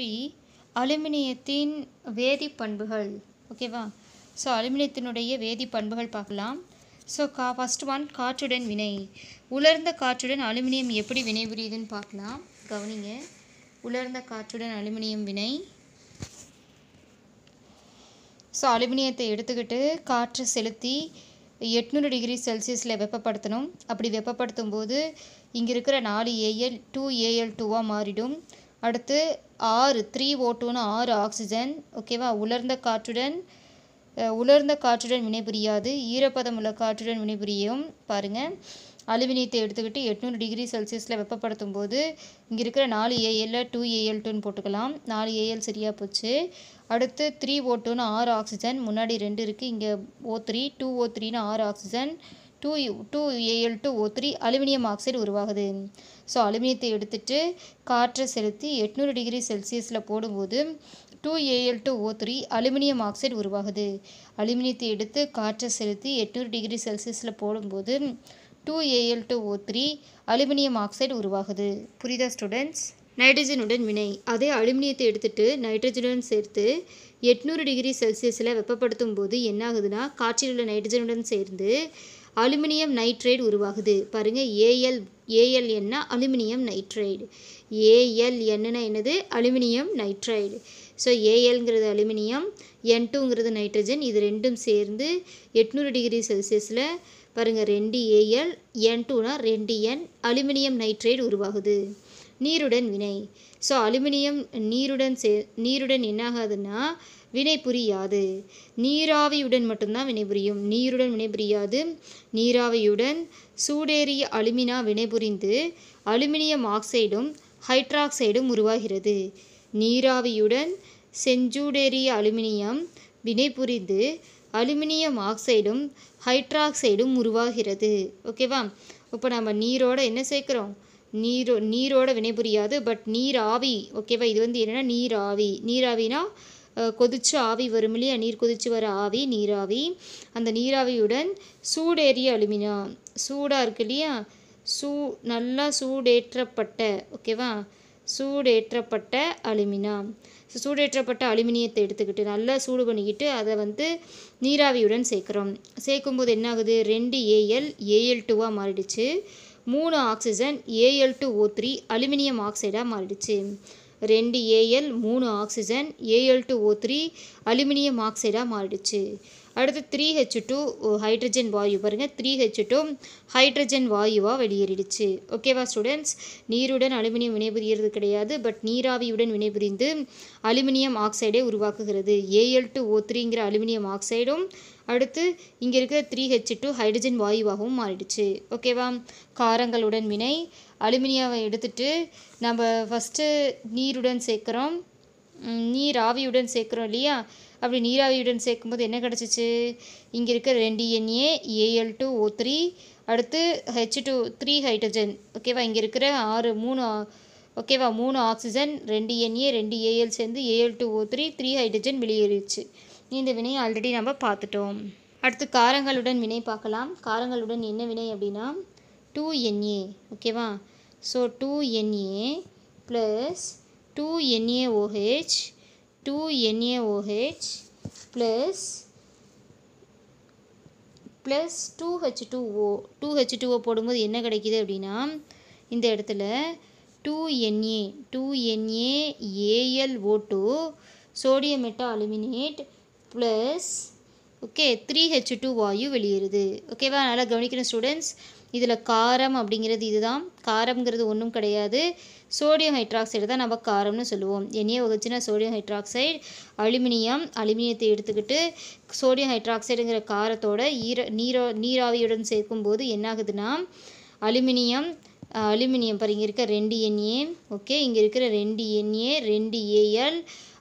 3 அலுமினியத்தின் வேதிப்பண்புகள். ஓகேவா? ஸோ அலுமினியத்தினுடைய வேதிப்பண்புகள் பார்க்கலாம். So first one காற்றுடன் வினை. உலர்ந்த காற்றுடன் அலுமினியம் எப்படி வினைபுரியுதுன்னு பார்க்கலாம். கவனிங்க. உலர்ந்த காற்றுடன் அலுமினியம் வினை. ஸோ அலுமினியத்தை எடுத்துக்கிட்டு காற்று செலுத்தி 800 டிகிரி செல்சியஸில் வெப்பப்படுத்தணும். அப்படி வெப்பப்படுத்தும் போது இங்கே இருக்கிற 4Al 2Al2ஆக மாறிடும். அடுத்து 3O2ன்னு 6 ஆக்சிஜன். ஓகேவா? உலர்ந்த காற்றுடன் வினைபுரியாது, ஈரப்பதம் உள்ள காற்றுடன் வினைபுரியும். பாருங்கள், அலுமினியத்தை எடுத்துக்கிட்டு 800 டிகிரி செல்சியஸில் வெப்பப்படுத்தும் போது இங்கே இருக்கிற 4Al 2Al2ன்னு போட்டுக்கலாம். 4Al சரியாக போச்சு. அடுத்து 3O2ன்னு 6 ஆக்சிஜன், முன்னாடி 2 இருக்குது, இங்கே O3 2O3ன்னு 6 oxygen, 2Al2O3 aluminium oxide உருவாகுது. ஸோ அலுமினியத்தை எடுத்துகிட்டு காற்றை செலுத்தி 800 டிகிரி செல்சியஸில் போடும்போது 2Al2O3 அலுமினியம் ஆக்சைடு உருவாகுது. அலுமினியத்தை எடுத்து காற்றை செலுத்தி 800 டிகிரி செல்சியஸில் போடும்போது 2Al2O3 அலுமினியம் ஆக்சைடு உருவாகுது. புரியுதா ஸ்டூடெண்ட்ஸ்? நைட்ரஜனுடன் வினை. அதே அலுமினியத்தை எடுத்துகிட்டு நைட்ரஜனுடன் சேர்த்து 800 டிகிரி செல்சியஸில் வெப்பப்படுத்தும் போது என்ன ஆகுதுன்னா, காற்றில் உள்ள நைட்ரஜனுடன் சேர்ந்து அலுமினியம் நைட்ரைடு உருவாகுது. பாருங்கள், Al என்ன? Aluminium nitride. Al என்னன்னா என்னது? Aluminium nitride. ஸோ Alங்கிறது அலுமினியம், N2ங்கிறது நைட்ரஜன். இது ரெண்டும் சேர்ந்து 800 டிகிரி செல்சியஸில் பாருங்கள் 2Al, N2னா 2N அலுமினியம் நைட்ரைடு உருவாகுது. நீருடன் வினை. ஸோ அலுமினியம் நீருடன் என்னாகாதுன்னா வினை புரியாது. நீராவியுடன் மட்டும்தான் வினைபுரியும். நீருடன் வினைபுரியாது. நீராவியுடன் சூடேறிய அலுமினா வினைபுரிந்து அலுமினியம் ஆக்சைடும் ஹைட்ராக்சைடும் உருவாகிறது. நீராவியுடன் செஞ்சூடேறிய அலுமினியம் வினைபுரிந்து அலுமினியம் ஆக்சைடும் ஹைட்ராக்சைடும் உருவாகிறது. ஓகேவா? இப்போ நம்ம நீரோட என்ன சேர்க்குறோம்? நீரோட வினைபுரியாது, பட் நீராவி. ஓகேவா? இது என்னென்னா நீராவி. நீராவினா கொதிச்சு ஆவி வரும் இல்லையா? நீர் கொதிச்சு வர ஆவி நீராவி. அந்த நீராவியுடன் சூடேறிய அலுமினா, சூடாக இருக்கு இல்லையா? நல்லா சூடேற்றப்பட்ட, ஓகேவா? சூடேற்றப்பட்ட அலுமினா. சூடேற்றப்பட்ட அலுமினியத்தை எடுத்துக்கிட்டு நல்லா சூடு பண்ணிக்கிட்டு அதை நீராவியுடன் சேர்க்குறோம். சேர்க்கும்போது என்ன ஆகுது? 2Al Al2ஆக மாறிடுச்சு. 3 ஆக்சிஜன் Al2O3 அலுமினியம் ஆக்சைடாக மாறிடுச்சு. 2Al 3 ஆக்சிஜன் Al2O3 அலுமினியம் ஆக்சைடாக மாறிடுச்சு. அடுத்து 3H2 ஹைட்ரஜன் வாயு. பாருங்கள், 3H2 ஹைட்ரஜன் வாயுவாக வெளியேறிடுச்சு. ஓகேவா ஸ்டூடெண்ட்ஸ்? நீருடன் அலுமினியம் வினைபுரிகிறது கிடையாது, பட் நீராவியுடன் வினைபுரிந்து அலுமினியம் ஆக்சைடை உருவாக்குகிறது. Al2O3ங்கிற அலுமினியம் ஆக்சைடும் அடுத்து இங்கே இருக்கிற 3H2 ஹைட்ரஜன் வாயுவாகவும் மாறிடுச்சு. ஓகேவா? காரங்களுடன் வினை. அலுமினியாவை எடுத்துகிட்டு நம்ம ஃபஸ்ட்டு நீருடன் சேர்க்குறோம், நீராவியுடன் சேர்க்குறோம் இல்லையா? அப்படி நீராவியுடன் சேர்க்கும்போது என்ன கிடச்சிச்சு? இங்கே இருக்கிற 2Na Al2O3 அடுத்து H2 3 ஹைட்ரஜன். ஓகேவா? இங்கே இருக்கிற 3 ஓகேவா 3 ஆக்சிஜன் 2Na 2Al சேர்ந்து Al2O3 3 ஹைட்ரஜன் வெளியேறிடுச்சு. இந்த வினையை ஆல்ரெடி நம்ம பார்த்துட்டோம். அடுத்து காரங்களுடன் வினை பார்க்கலாம். காரங்களுடன் என்ன வினை அப்படின்னா 2Na. ஓகேவா? So 2Na plus 2NaOH 2NaOH plus 2H2O. 2H2O போடும்போது என்ன கிடைக்கிது அப்படின்னா, இந்த இடத்துல 2NaAlO2 sodium meta aluminate plus 3H2 வாயு வெளியேறுது. ஓகேவா? நல்லா கவனிக்கணும் ஸ்டூடெண்ட்ஸ். இதில் காரம் அப்படிங்கிறது இதுதான். காரம்ங்கிறது ஒன்றும் கிடையாது, சோடியம் ஹைட்ராக்சைடு தான் நம்ம காரம்னு சொல்லுவோம். NaOHனா சோடியம் ஹைட்ராக்சைடு. அலுமினியத்தை எடுத்துக்கிட்டு சோடியம் ஹைட்ராக்சைடுங்கிற காரத்தோட நீராவியுடன் சேர்க்கும்போது என்னாகுதுன்னா அலுமினியம் பாருங்க, இருக்க 2Na. ஓகே, இங்கே இருக்கிற 2Na 2Al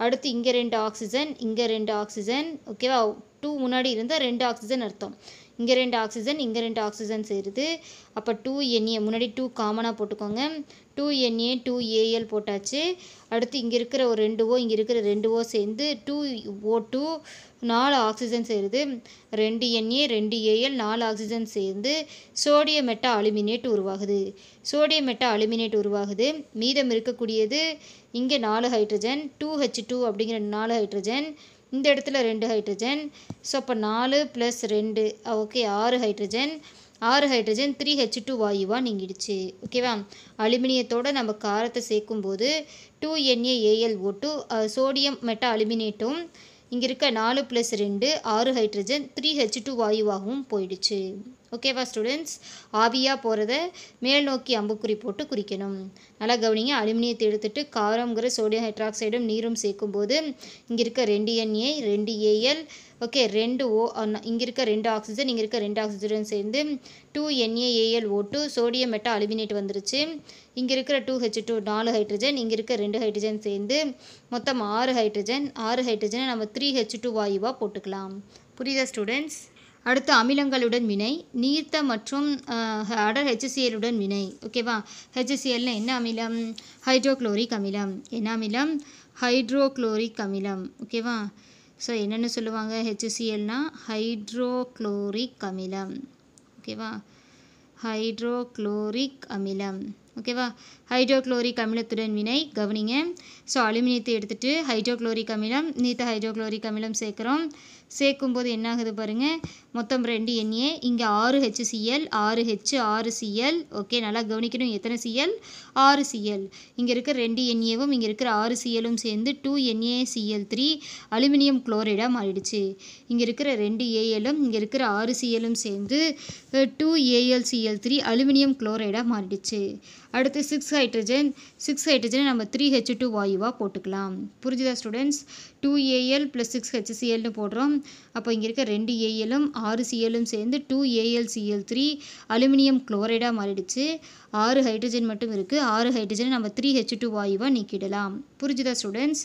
அடுத்து இங்கே 2 ஆக்சிஜன் இங்கே 2 ஆக்சிஜன். ஓகேவா? 2 முன்னாடி இருந்தால் 2 ஆக்சிஜன் அர்த்தம். இங்கே 2 ஆக்சிஜன் இங்கே 2 ஆக்சிஜன் சேருது. அப்போ 2Na முன்னாடி 2 காமனாக போட்டுக்கோங்க. 2Na 2Al போட்டாச்சு. அடுத்து இங்கே இருக்கிற ஒரு 2O இங்கே இருக்கிற 2O சேர்ந்து 2O2 4 ஆக்சிஜன் சேருது. 2Na 2Al 4 ஆக்சிஜன் சேர்ந்து சோடியம் மெட்டா அலுமினேட் உருவாகுது. சோடியம் மெட்டா அலுமினேட் உருவாகுது. மீதம் இருக்கக்கூடியது இங்கே 4 ஹைட்ரஜன் 2H2 அப்படிங்கிற 4 ஹைட்ரஜன், இந்த இடத்துல 2 ஹைட்ரஜன். ஸோ அப்போ 4 + 2 ஓகே 6 ஹைட்ரஜன் 3H2 வாயுவாக நீங்கிடுச்சு. ஓகேவா? அலுமினியத்தோடு நம்ம காரத்தை சேர்க்கும்போது 2NaAlO2 சோடியம் மெட்டா அலுமினேட்டும் இங்கே இருக்க 4 + 2 6 ஹைட்ரஜன் 3H2 வாயுவாகவும் போயிடுச்சு. ஓகேவா ஸ்டூடெண்ட்ஸ்? ஆவியாக போகிறத மேல் நோக்கி அம்புக்குறி போட்டு குறிக்கணும். நல்லா கவனிங்க. அலுமினியத்தை எடுத்துகிட்டு காரம்ங்கிற சோடியம் ஹைட்ராக்சைடும் நீரும் சேர்க்கும்போது இங்கே இருக்க 2Na 2Al ஓகே 2O இங்கே இருக்க 2 ஆக்சிஜன் இங்கே இருக்க 2 ஆக்சிஜன் சேர்ந்து 2NaAlO2 சோடியம் மெட்டா அலுமினேட் வந்துருச்சு. இங்கே இருக்கிற 2H2 4 ஹைட்ரஜன் இங்கே இருக்க 2 ஹைட்ரஜன் சேர்ந்து மொத்தம் 6 ஹைட்ரஜனை நம்ம 3H2 வாயுவாக போட்டுக்கலாம். புரியுதா ஸ்டூடெண்ட்ஸ்? அடுத்து அமிலங்களுடன் வினை. நீர்த்த மற்றும் அடர் HCl உடன் வினை. ஓகேவா? HClனா என்ன அமிலம்? ஹைட்ரோக்ளோரிக் அமிலம். என்ன அமிலம்? ஹைட்ரோக்ளோரிக் அமிலம். ஓகேவா? ஸோ என்னென்னு சொல்லுவாங்க? HClனா ஹைட்ரோக்ளோரிக் அமிலம். ஓகேவா? ஹைட்ரோக்ளோரிக் அமிலம். ஓகேவா? ஹைட்ரோக்ளோரிக் அமிலத்துடன் வினை கவனிங்க. ஸோ அலுமினியத்தை எடுத்துகிட்டு ஹைட்ரோக்ளோரிக் அமிலம் நீர்த்த ஹைட்ரோக்ளோரிக் அமிலம் சேர்க்குறோம். சேர்க்கும்போது என்ன ஆகுது பாருங்கள், மொத்தம் 2Na இங்கே 6 HCl 6 H 6 Cl. ஓகே நல்லா கவனிக்கணும். எத்தனை Cl? 6 Cl. இங்கே இருக்கிற 2Naவும் இங்கே இருக்கிற 6 Clவும் சேர்ந்து 2NaCl3 அலுமினியம் குளோரைடாக மாறிடுச்சு. இங்கே இருக்கிற 2Alம் இங்கே இருக்கிற 6 Clவும் சேர்ந்து 2AlCl3 அலுமினியம் குளோரைடாக மாறிடுச்சு. அடுத்து 6 ஹைட்ரஜனை நம்ம 3H2 வாயுவாக போட்டுக்கலாம். புரிஞ்சுதா ஸ்டூடெண்ட்ஸ்? 2Al + 6HClனு போடுறோம். அப்போ இங்கே இருக்க 2Alம் 6 Clவும் சேர்ந்து 2AlCl3 அலுமினியம் குளோரைடாக மாறிடுச்சு. 6 ஹைட்ரஜன் மட்டும் இருக்குது. 6 ஹைட்ரஜனை நம்ம 3H2 வாயுவாக நீக்கிடலாம். புரிஞ்சுதா ஸ்டூடெண்ட்ஸ்?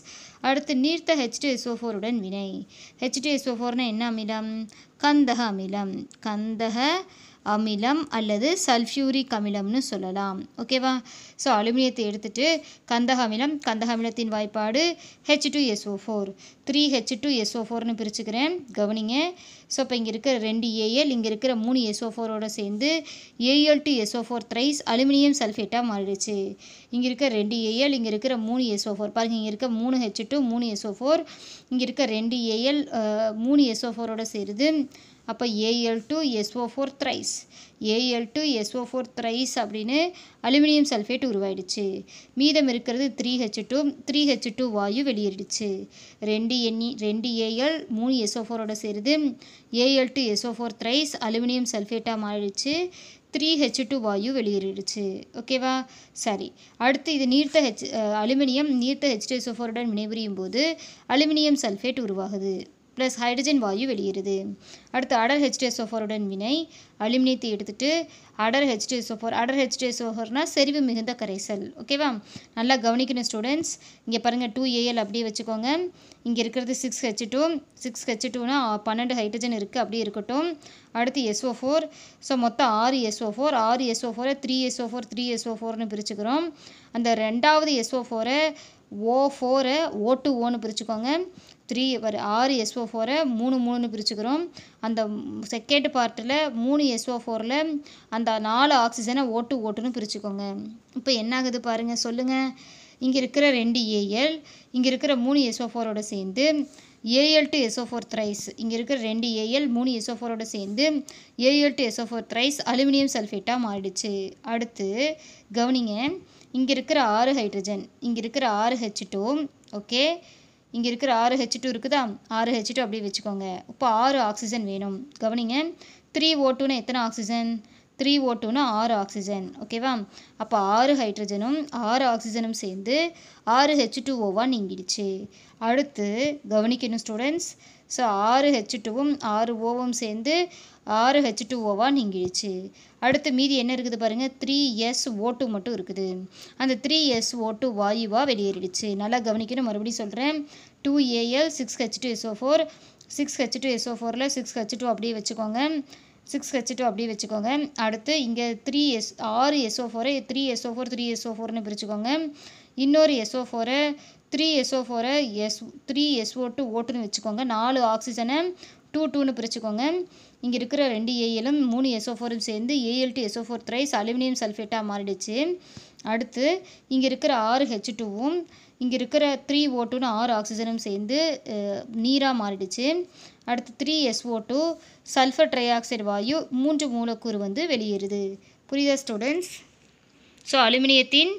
அடுத்து நீர்த்த H2SO4 உடன் வினை. H2SO4னா என்ன அமிலம்? கந்தக அமிலம். கந்தக அமிலம் அல்லது சல்ஃபியூரிக் அமிலம்னு சொல்லலாம். ஓகேவா? ஸோ அலுமினியத்தை எடுத்துகிட்டு கந்தக அமிலத்தின் வாய்ப்பாடு H2SO4 3H2SO4னு பிரிச்சுக்கிறேன். கவனிங்க. ஸோ இப்போ இங்கே இருக்கிற 2Al இங்கே இருக்கிற 3 SO4ஓட சேர்ந்து Al2SO4 த்ரைஸ் அலுமினியம் சல்ஃபேட்டாக மாறிடுச்சு. இங்கே இருக்க 2Al இங்கே இருக்கிற 3 SO4 பாருங்கள். இங்கே இருக்க 3H2 3 SO4 இங்கே இருக்க 2Al 3 SO4ஓட சேருது. அப்போ Al2SO4 த்ரைஸ் Al2SO4 த்ரைஸ் அப்படின்னு அலுமினியம் சல்ஃபேட் உருவாயிடுச்சு. மீதம் இருக்கிறது 3H2 வாயு வெளியேறிடுச்சு. 2Al 3 SO4ஓட சேருது. Al2SO4 த்ரைஸ் அலுமினியம் சல்ஃபேட்டாக மாறிடுச்சு. 3H2 வாயு வெளியேறிடுச்சு. ஓகேவா? சரி. அடுத்து இது அலுமினியம் நீர்த்த H2SO4 உடன் வினைபுரியும் போது அலுமினியம் சல்ஃபேட் உருவாகுது. ப்ளஸ் ஹைட்ரஜன் வாயு வெளியேறுது. அடுத்து அடர் H2SO4 உடன் வினை. அலுமினியத்தை எடுத்துகிட்டு அடர் H2SO4னா செறிவு மிகுந்த கரைசல். ஓகேவா? நல்லா கவனிக்கணும் ஸ்டூடெண்ட்ஸ். இங்கே பாருங்கள் 2Al அப்படியே வச்சுக்கோங்க. இங்கே இருக்கிறது 6H2னா 12 ஹைட்ரஜன் இருக்குது, அப்படியே இருக்கட்டும். அடுத்து SO4. ஸோ மொத்தம் 6 SO4 3SO4னு பிரிச்சுக்கிறோம். அந்த ரெண்டாவது SO4 O4 O2Oன்னு பிரிச்சுக்கோங்க. 6 SO4 3ன்னு பிரிச்சுக்கிறோம். அந்த செகண்ட் பார்ட்டில் 3 SO4ல் அந்த 4 ஆக்சிஜனை O2O2ன்னு பிரிச்சுக்கோங்க. இப்போ என்ன ஆகுது பாருங்கள், சொல்லுங்கள். இங்கே இருக்கிற 2Al இங்கே இருக்கிற 3 SO4ஓட சேர்ந்து Al2SO4 த்ரைஸ் இங்கே இருக்கிற 2Al 3 SO4ஓட சேர்ந்து Al2SO4 த்ரைஸ் அலுமினியம் சல்ஃபேட்டாக மாறிடுச்சு. அடுத்து கவனிங்க. இங்கே இருக்கிற 6 ஹைட்ரஜன் இங்கே இருக்கிற 6 H2 ஓகே இங்கே இருக்கிற 6 H2 இருக்குதா? 6 H2 அப்படியே வச்சுக்கோங்க. இப்போ 6 ஆக்சிஜன் வேணும். கவனிங்க. 3O2னா எத்தனை ஆக்சிஜன்? 3O2னா 6 ஆக்சிஜன். ஓகேவா? அப்போ 6 ஹைட்ரஜனும் 6 ஆக்சிஜனும் சேர்ந்து 6 H2Oவாக நீங்கிடுச்சு. அடுத்து கவனிக்கணும் ஸ்டூடெண்ட்ஸ். ஸோ 6 H2வும் 6 Oவும் சேர்ந்து 6 H2Oவாக நீங்கிடுச்சு. அடுத்து மீதி என்ன இருக்குது பாருங்கள், 3SO2 மட்டும் இருக்குது. அந்த 3SO2 வாயுவாக வெளியேறிடுச்சு. நல்லா கவனிக்கணும். மறுபடியும் சொல்கிறேன். 2Al 6H2SO4 6H2SO4ல் 6H2 அப்படியே வச்சுக்கோங்க. 6H2 அப்படியே வச்சுக்கோங்க. அடுத்து இங்கே 6 SO4 3SO4 3SO4ன்னு பிரிச்சுக்கோங்க. இன்னொரு SO4 3SO4 3SO2 ஓட்டுன்னு வச்சுக்கோங்க. 4 ஆக்சிஜனை 2 2ன்னு பிரிச்சுக்கோங்க. இங்கே இருக்கிற 2 ஏஎலும் 3 SO4ம் சேர்ந்து Al2SO4 த்ரைஸ் அலுமினியம் சல்ஃபேட்டாக மாறிடுச்சு. அடுத்து இங்கே இருக்கிற 6H2வும் இங்கே இருக்கிற 3O2ன்னு 6 ஆக்சிஜனும் சேர்ந்து நீராக மாறிடுச்சு. அடுத்து 3SO2 சல்ஃபர் ட்ரை ஆக்சைடு வாயு 3 மூலக்கூறு வந்து வெளியேறுது. புரியுதா ஸ்டூடெண்ட்ஸ்? ஸோ அலுமினியத்தின்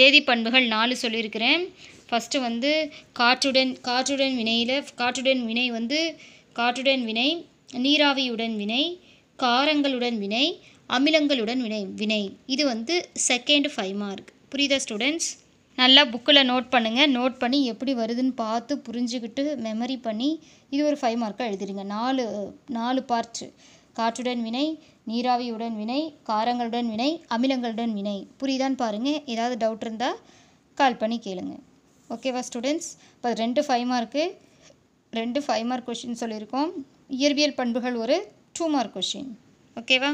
வேதிப்பண்புகள் 4 சொல்லியிருக்கிறேன். ஃபஸ்ட்டு வந்து காற்றுடன் வினை, நீராவியுடன் வினை, காரங்களுடன் வினை, அமிலங்களுடன் வினை. இது வந்து செகண்ட் 5 மார்க். புரியுதா ஸ்டூடெண்ட்ஸ்? நல்லா புக்கில் நோட் பண்ணுங்கள். நோட் பண்ணி எப்படி வருதுன்னு பார்த்து புரிஞ்சுக்கிட்டு மெமரி பண்ணி இது ஒரு 5 மார்க்காக எழுதிடுங்க. 4 பார்ட்: காற்றுடன் வினை, நீராவியுடன் வினை, காரங்களுடன் வினை, அமிலங்களுடன் வினை. புரியுதான்னு பாருங்கள். ஏதாவது டவுட் இருந்தால் கால் பண்ணி கேளுங்க. ஓகேவா ஸ்டூடெண்ட்ஸ்? இப்போ 2 5 மார்க் கொஷின் சொல்லியிருக்கோம். இயற்பியல் பண்புகள் ஒரு 2 மார்க் கொஷின். ஓகேவா?